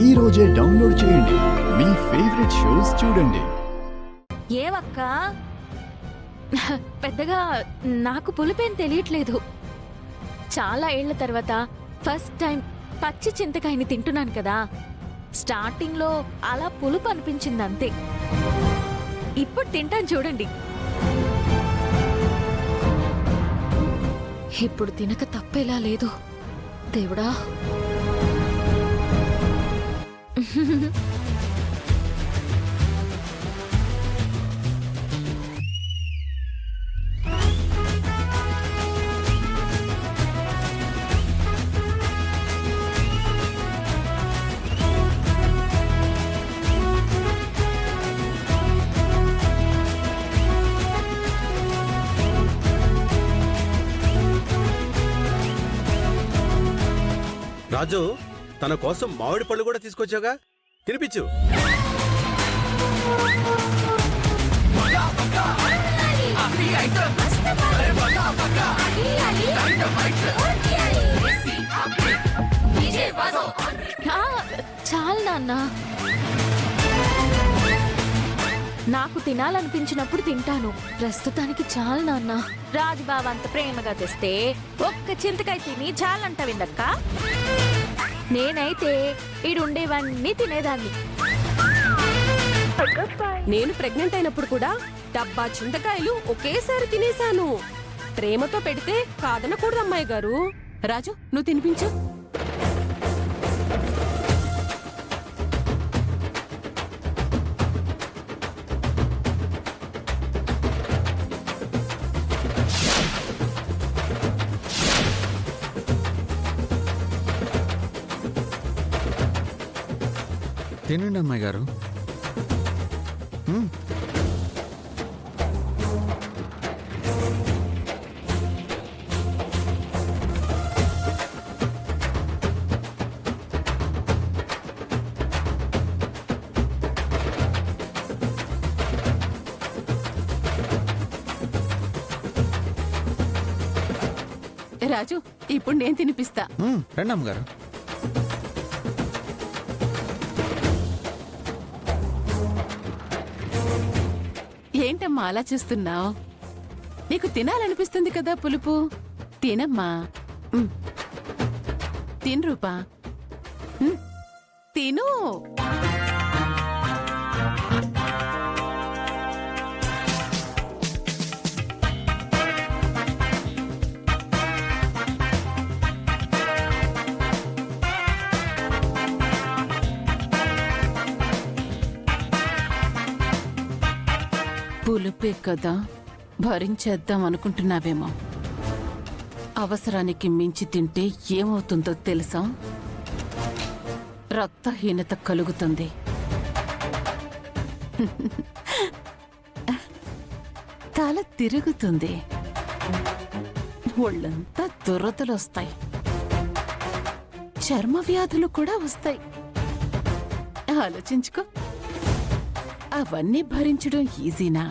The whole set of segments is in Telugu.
ఈ రోజే డౌన్లోడ్ చేయండి. మీ ఫేవరెట్ షోస్ చూడండి. ఏవక్క పెద్దగా నాకు పులిపేం తెలియట్లేదు. చాలా ఏళ్ల తర్వాత ఫస్ట్ టైం పచ్చి చింతకాయని తింటున్నాను కదా. స్టార్టింగ్లో అలా పులుపు అనిపించింది అంతే. ఇప్పుడు తింటాను చూడండి. ఇప్పుడు తినక తప్పేలా లేదు దేవుడా. రాజు, తన కోసం మామిడి పళ్ళు కూడా తీసుకొచ్చాగా, తినిపించు. చాలు నాన్న, నాకు తినాలనిపించినప్పుడు తింటాను. ప్రస్తుతానికి చాలు నాన్న. రాజుబాబు అంత ప్రేమగా తెస్తే ఒక్క చింతకాయ తిని చాలంటావిందక్క. నేనైతే ఈడుండేవన్నీ తినేదాన్ని. నేను ప్రెగ్నెంట్ అయినప్పుడు కూడా డబ్బా చింతకాయలు ఒకేసారి తినేశాను. ప్రేమతో పెడితే కాదనకూడదు అమ్మాయి గారు. రాజు, నువ్వు తినిపించు. తినండి అమ్మాయి గారు. రాజు, ఇప్పుడు నేను తినిపిస్తా. రండి అమ్మగారు. ఏంటమ్మా అలా చూస్తున్నావు? నీకు తినాలనిపిస్తుంది కదా పులుపు. తినమ్మా. తిను రూపా, తిను. పులుపే కదా, భరించేద్దాం అనుకుంటున్నావేమో. అవసరానికి మించి తింటే ఏమవుతుందో తెలుసా? రక్తహీనత కలుగుతుంది. తల తిరుగుతుంది. ఒళ్ళంతా దురదలొస్తాయి. చర్మ వ్యాధులు కూడా వస్తాయి. ఆలోచించుకో. అవన్నీ భరించడం ఈజీనా?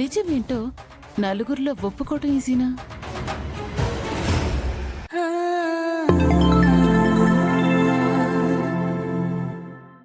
నిజమేంటో నలుగురిలో ఒప్పుకోవడం ఈజీనా?